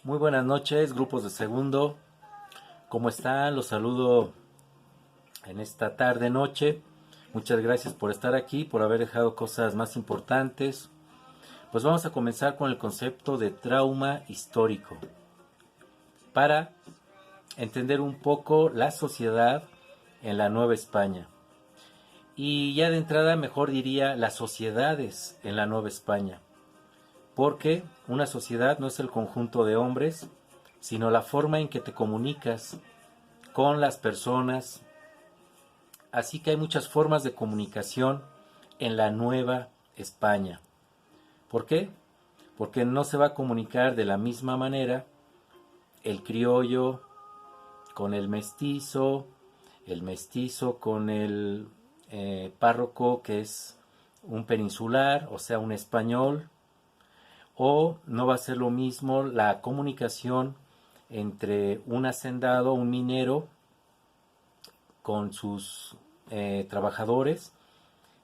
Muy buenas noches, grupos de segundo. ¿Cómo están? Los saludo en esta tarde noche. Muchas gracias por estar aquí, por haber dejado cosas más importantes. Pues vamos a comenzar con el concepto de trauma histórico para entender un poco la sociedad en la Nueva España. Y ya de entrada mejor diría las sociedades en la Nueva España. Porque una sociedad no es el conjunto de hombres, sino la forma en que te comunicas con las personas. Así que hay muchas formas de comunicación en la Nueva España. ¿Por qué? Porque no se va a comunicar de la misma manera el criollo con el mestizo con el párroco que es un peninsular, o sea, un español, o no va a ser lo mismo la comunicación entre un hacendado, un minero, con sus trabajadores,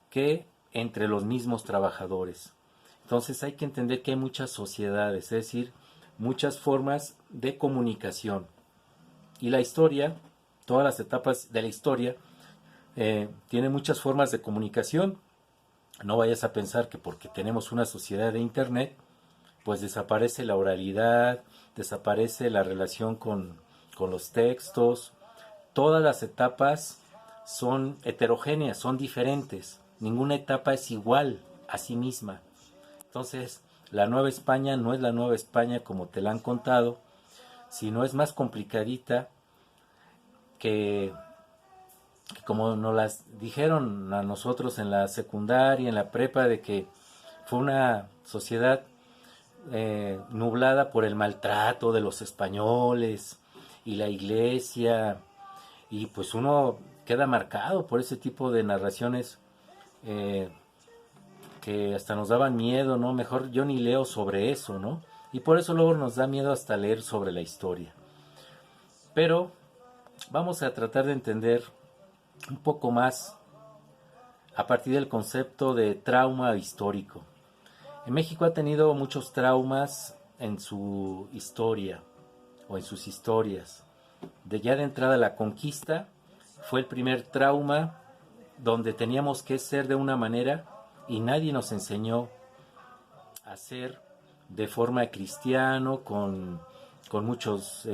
que entre los mismos trabajadores. Entonces hay que entender que hay muchas sociedades, es decir, muchas formas de comunicación. Y la historia, todas las etapas de la historia, tiene muchas formas de comunicación. No vayas a pensar que porque tenemos una sociedad de internet, pues desaparece la oralidad, desaparece la relación con los textos. Todas las etapas son heterogéneas, son diferentes. Ninguna etapa es igual a sí misma. Entonces, la Nueva España no es la Nueva España como te la han contado, sino es más complicadita que, que como nos las dijeron a nosotros en la secundaria, en la prepa, de que fue una sociedad nublada por el maltrato de los españoles y la iglesia, y pues uno queda marcado por ese tipo de narraciones eh, que hasta nos daban miedo, ¿no? Mejor yo ni leo sobre eso, ¿no? Y por eso luego nos da miedo hasta leer sobre la historia. Pero vamos a tratar de entender un poco más a partir del concepto de trauma histórico. En México ha tenido muchos traumas en su historia o en sus historias. De ya de entrada la conquista fue el primer trauma donde teníamos que ser de una manera y nadie nos enseñó a ser de forma cristiano, con muchos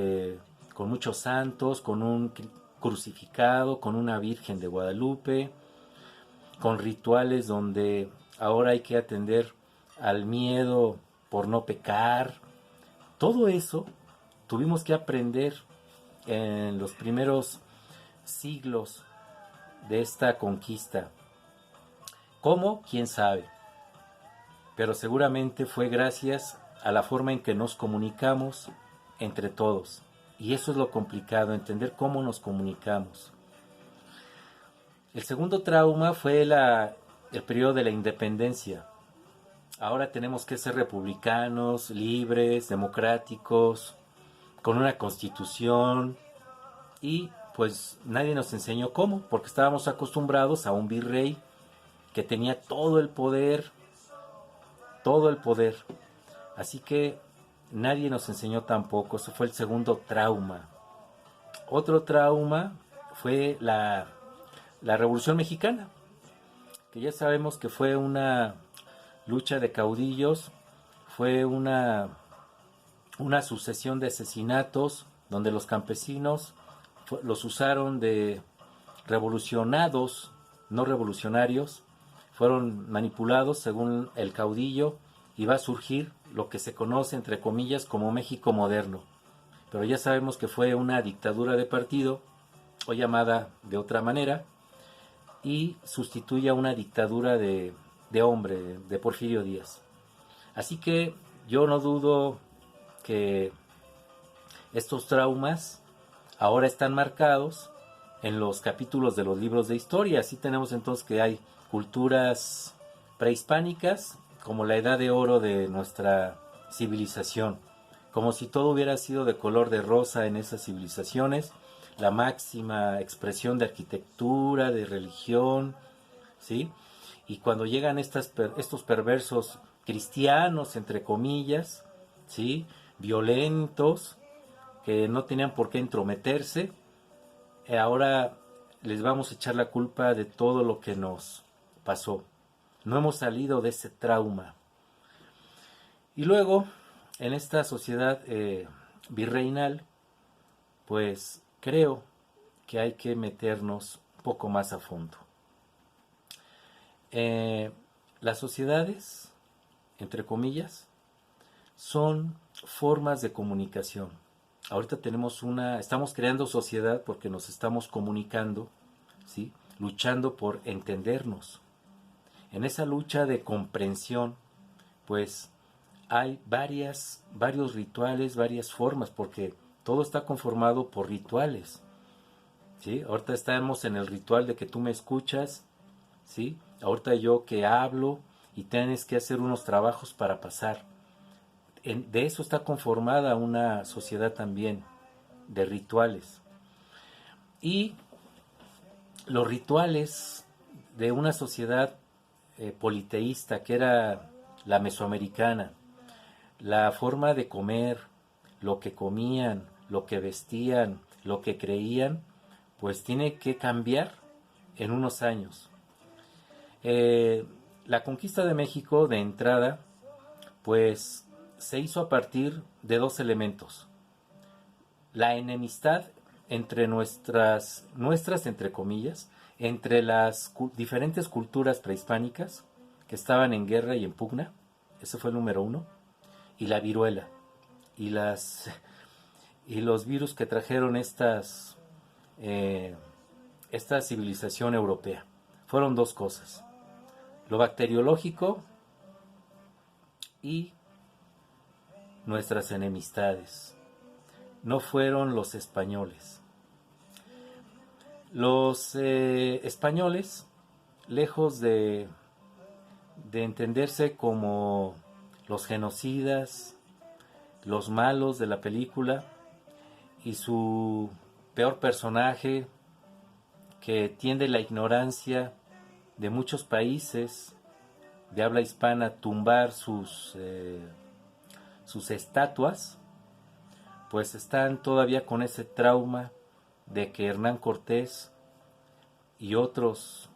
santos, con un crucificado, con una Virgen de Guadalupe, con rituales donde ahora hay que atender al miedo por no pecar. Todo eso tuvimos que aprender en los primeros siglos de esta conquista. ¿Cómo? ¿Quién sabe? Pero seguramente fue gracias a la forma en que nos comunicamos entre todos. Y eso es lo complicado, entender cómo nos comunicamos. El segundo trauma fue el periodo de la independencia. Ahora tenemos que ser republicanos, libres, democráticos, con una constitución, y pues nadie nos enseñó cómo, porque estábamos acostumbrados a un virrey que tenía todo el poder, todo el poder. Así que nadie nos enseñó tampoco, eso fue el segundo trauma. Otro trauma fue la Revolución Mexicana, que ya sabemos que fue una lucha de caudillos, fue una sucesión de asesinatos donde los campesinos los usaron de revolucionados, no revolucionarios, fueron manipulados según el caudillo, y va a surgir lo que se conoce entre comillas como México moderno. Pero ya sabemos que fue una dictadura de partido, o llamada de otra manera, y sustituye a una dictadura de hombre, de Porfirio Díaz. Así que yo no dudo que estos traumas ahora están marcados en los capítulos de los libros de historia. Así tenemos entonces que hay culturas prehispánicas como la edad de oro de nuestra civilización, como si todo hubiera sido de color de rosa en esas civilizaciones, la máxima expresión de arquitectura, de religión, ¿sí? Y cuando llegan estos perversos cristianos, entre comillas, ¿sí? violentos, que no tenían por qué entrometerse. Ahora les vamos a echar la culpa de todo lo que nos pasó. No hemos salido de ese trauma. Y luego, en esta sociedad virreinal, pues creo que hay que meternos un poco más a fondo. Las sociedades, entre comillas, son formas de comunicación. Ahorita estamos creando sociedad porque nos estamos comunicando, ¿sí? Luchando por entendernos. En esa lucha de comprensión, pues hay varios rituales, varias formas, porque todo está conformado por rituales, ¿sí? Ahorita estamos en el ritual de que tú me escuchas, ¿sí? Ahorita yo que hablo y tienes que hacer unos trabajos para pasar. De eso está conformada una sociedad también, de rituales. Y los rituales de una sociedad politeísta, que era la mesoamericana, la forma de comer, lo que comían, lo que vestían, lo que creían, pues tiene que cambiar en unos años. La conquista de México, de entrada, pues se hizo a partir de dos elementos: la enemistad entre nuestras entre comillas, entre las diferentes culturas prehispánicas que estaban en guerra y en pugna. Ese fue el número uno. Y la viruela y los virus que trajeron esta civilización europea. Fueron dos cosas: lo bacteriológico y nuestras enemistades. No fueron los españoles. Los españoles, lejos de entenderse como los genocidas, los malos de la película, y su peor personaje, que tiende la ignorancia de muchos países de habla hispana tumbar sus estatuas, pues están todavía con ese trauma de que Hernán Cortés y otros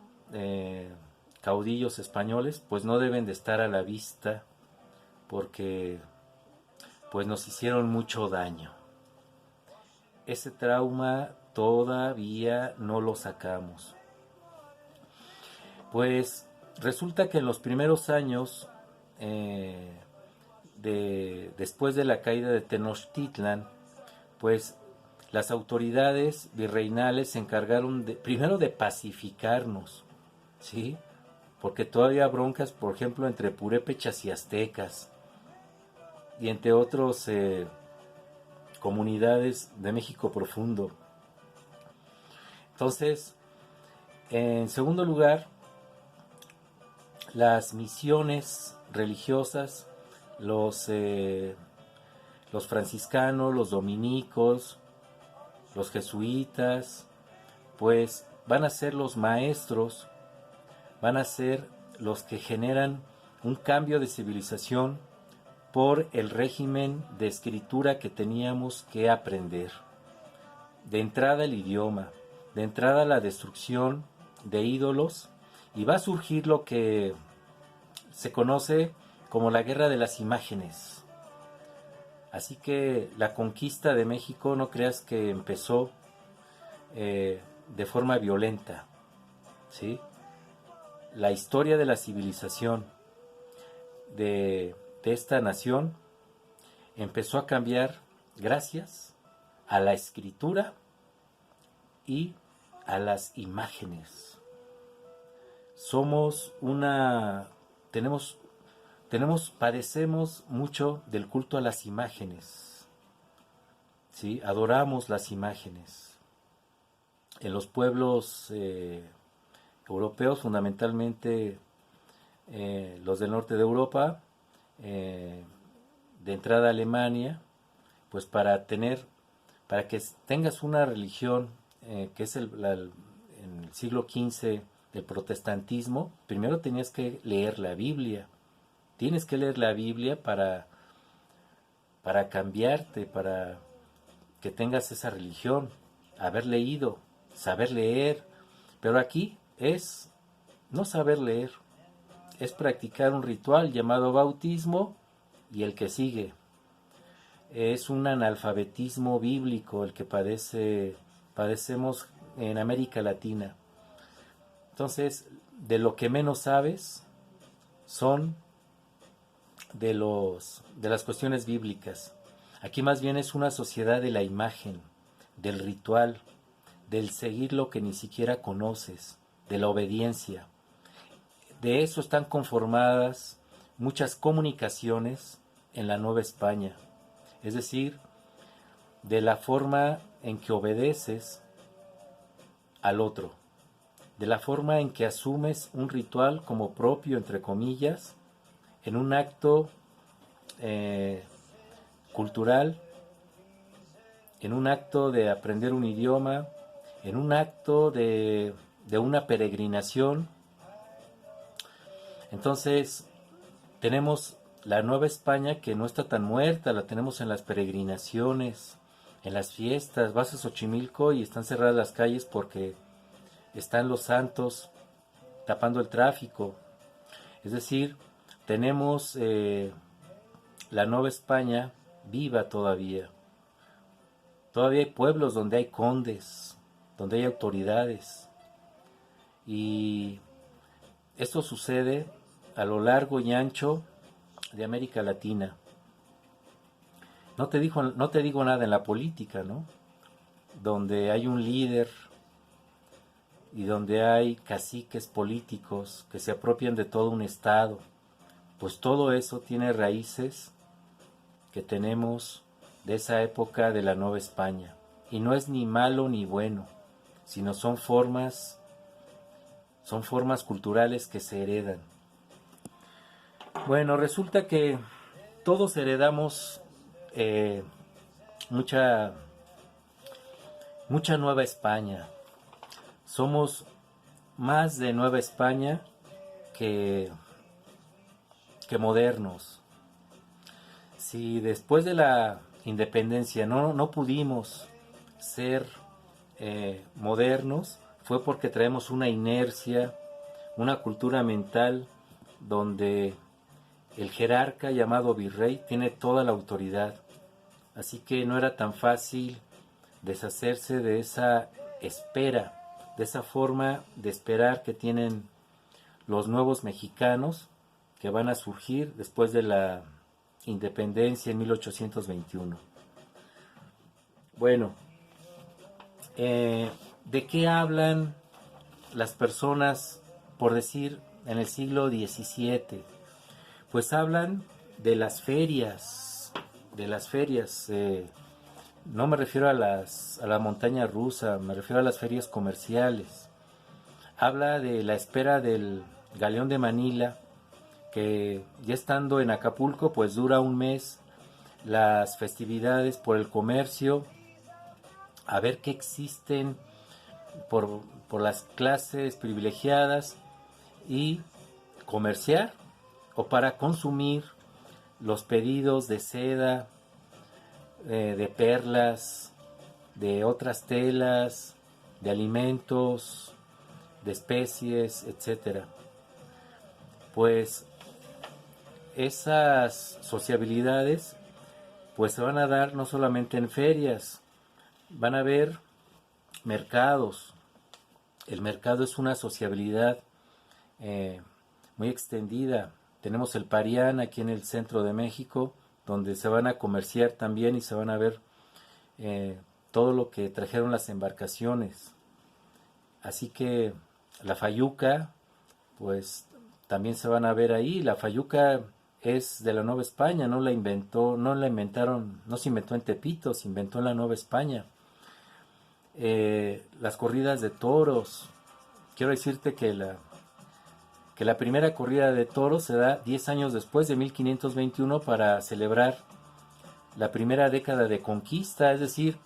caudillos españoles pues no deben de estar a la vista, porque pues nos hicieron mucho daño. Ese trauma todavía no lo sacamos. Pues resulta que en los primeros años después de la caída de Tenochtitlan, pues las autoridades virreinales se encargaron primero de pacificarnos, ¿sí? Porque todavía broncas, por ejemplo, entre purépechas y aztecas, y entre otros comunidades de México profundo. Entonces, en segundo lugar, las misiones religiosas, los franciscanos, los dominicos, los jesuitas, pues van a ser los maestros, van a ser los que generan un cambio de civilización por el régimen de escritura que teníamos que aprender. De entrada el idioma, de entrada la destrucción de ídolos, y va a surgir lo que se conoce como la guerra de las imágenes. Así que la conquista de México, no creas que empezó de forma violenta, ¿sí? La historia de la civilización de esta nación empezó a cambiar gracias a la escritura y a las imágenes. Padecemos mucho del culto a las imágenes, ¿sí? Adoramos las imágenes. En los pueblos europeos, fundamentalmente los del norte de Europa, de entrada a Alemania, pues para que tengas una religión que es en el siglo XV del protestantismo, primero tenías que leer la Biblia. Tienes que leer la Biblia para para cambiarte, para que tengas esa religión, haber leído, saber leer. Pero aquí es no saber leer, es practicar un ritual llamado bautismo y el que sigue. Es un analfabetismo bíblico el que padecemos en América Latina. Entonces, de lo que menos sabes son de las cuestiones bíblicas. Aquí más bien es una sociedad de la imagen, del ritual, del seguir lo que ni siquiera conoces, de la obediencia. De eso están conformadas muchas comunicaciones en la Nueva España. Es decir, de la forma en que obedeces al otro, de la forma en que asumes un ritual como propio, entre comillas, en un acto cultural, en un acto de aprender un idioma, en un acto de una peregrinación. Entonces, tenemos la Nueva España que no está tan muerta, la tenemos en las peregrinaciones, en las fiestas. Vas a Xochimilco y están cerradas las calles porque están los santos tapando el tráfico. Es decir, tenemos la Nueva España viva todavía. Todavía hay pueblos donde hay condes, donde hay autoridades. Y esto sucede a lo largo y ancho de América Latina. No te digo nada en la política, ¿no? Donde hay un líder y donde hay caciques políticos que se apropian de todo un estado. Pues todo eso tiene raíces que tenemos de esa época de la Nueva España. Y no es ni malo ni bueno, sino son formas culturales que se heredan. Bueno, resulta que todos heredamos mucha Nueva España. Somos más de Nueva España que modernos. Si después de la independencia no pudimos ser modernos, fue porque traemos una inercia, una cultura mental donde el jerarca llamado virrey tiene toda la autoridad. Así que no era tan fácil deshacerse de esa espera, de esa forma de esperar que tienen los nuevos mexicanos que van a surgir después de la independencia en 1821. Bueno, ¿de qué hablan las personas, por decir, en el siglo XVII? Pues hablan de las ferias, no me refiero a la montaña rusa, me refiero a las ferias comerciales. Habla de la espera del galeón de Manila, que ya estando en Acapulco, pues dura un mes, las festividades por el comercio, a ver qué existen por las clases privilegiadas y comerciar o para consumir los pedidos de seda, de perlas, de otras telas, de alimentos, de especies, etcétera. Pues esas sociabilidades pues se van a dar no solamente en ferias, van a haber mercados. El mercado es una sociabilidad muy extendida. Tenemos el Parián aquí en el centro de México, donde se van a comerciar también y se van a ver todo lo que trajeron las embarcaciones. Así que la fayuca, pues también se van a ver ahí. La fayuca es de la Nueva España, no se inventó en Tepito, se inventó en la Nueva España. Las corridas de toros. Quiero decirte que la primera corrida de toros se da 10 años después de 1521 para celebrar la primera década de conquista, es decir,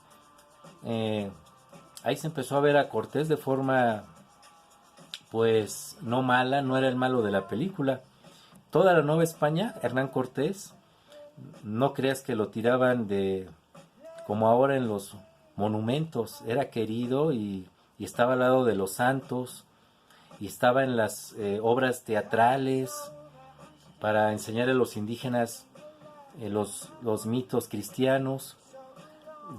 ahí se empezó a ver a Cortés de forma pues no mala, no era el malo de la película. Toda la Nueva España, Hernán Cortés no creas que lo tiraban de como ahora en los monumentos, era querido y estaba al lado de los santos y estaba en las obras teatrales para enseñar a los indígenas los mitos cristianos.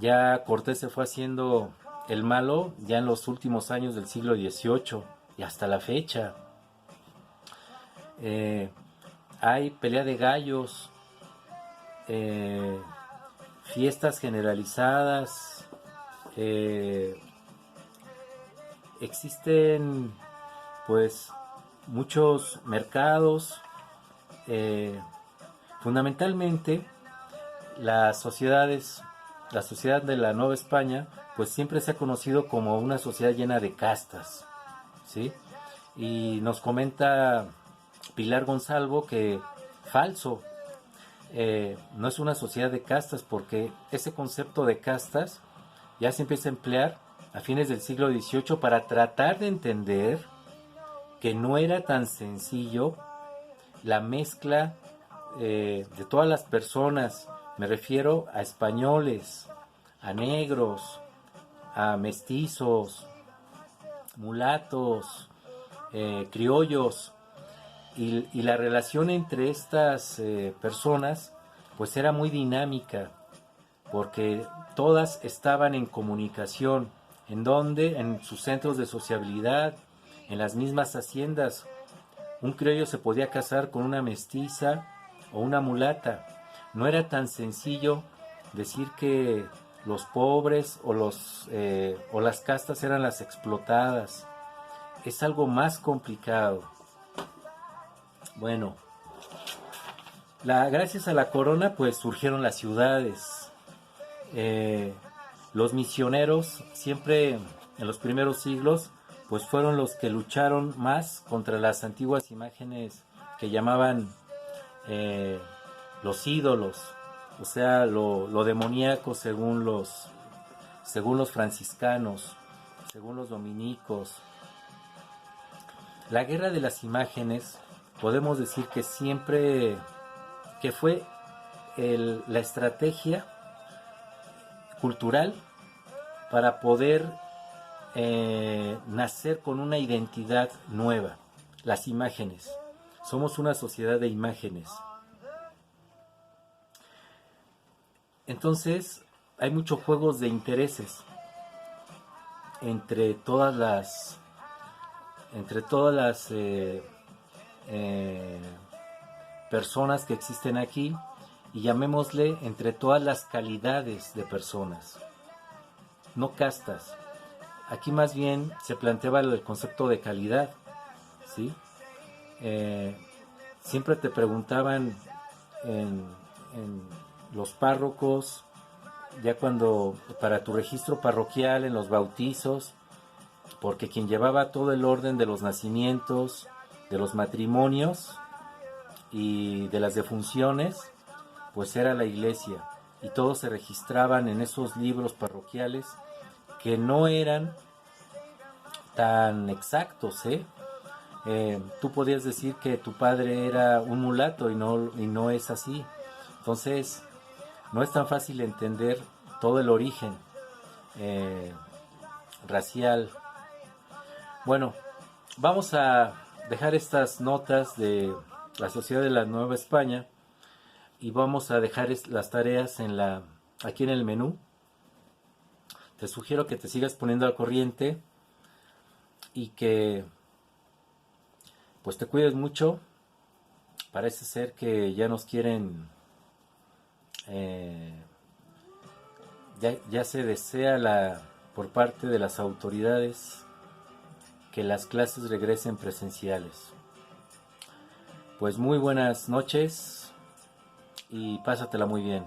Ya Cortés se fue haciendo el malo ya en los últimos años del siglo XVIII y hasta la fecha. Hay pelea de gallos, fiestas generalizadas, existen pues muchos mercados, fundamentalmente las sociedades, la sociedad de la Nueva España pues siempre se ha conocido como una sociedad llena de castas, ¿sí? Y nos comenta Pilar Gonzalvo que falso, no es una sociedad de castas, porque ese concepto de castas ya se empieza a emplear a fines del siglo XVIII para tratar de entender que no era tan sencillo la mezcla de todas las personas. Me refiero a españoles, a negros, a mestizos, mulatos, criollos, y la relación entre estas personas pues era muy dinámica, porque todas estaban en comunicación, en donde, en sus centros de sociabilidad, en las mismas haciendas. Un criollo se podía casar con una mestiza o una mulata. No era tan sencillo decir que los pobres o las castas eran las explotadas. Es algo más complicado. Bueno, gracias a la corona pues surgieron las ciudades. Los misioneros siempre en los primeros siglos pues fueron los que lucharon más contra las antiguas imágenes que llamaban los ídolos, o sea, lo demoníaco según los franciscanos, según los dominicos. La guerra de las imágenes podemos decir que siempre que fue la estrategia cultural para poder nacer con una identidad nueva. Las imágenes. Somos una sociedad de imágenes. Entonces hay muchos juegos de intereses entre todas las personas que existen aquí, y llamémosle entre todas las calidades de personas, no castas. Aquí más bien se planteaba el concepto de calidad, ¿sí? Siempre te preguntaban en los párrocos, ya cuando para tu registro parroquial, en los bautizos, porque quien llevaba todo el orden de los nacimientos, de los matrimonios y de las defunciones, pues era la iglesia, y todos se registraban en esos libros parroquiales que no eran tan exactos, tú podías decir que tu padre era un mulato y no es así. Entonces no es tan fácil entender todo el origen racial. Bueno, vamos a dejar estas notas de la Sociedad de la Nueva España y vamos a dejar las tareas aquí en el menú. Te sugiero que te sigas poniendo al corriente y que pues te cuides mucho. Parece ser que ya nos quieren, ya se desea por parte de las autoridades que las clases regresen presenciales. Pues muy buenas noches y pásatela muy bien.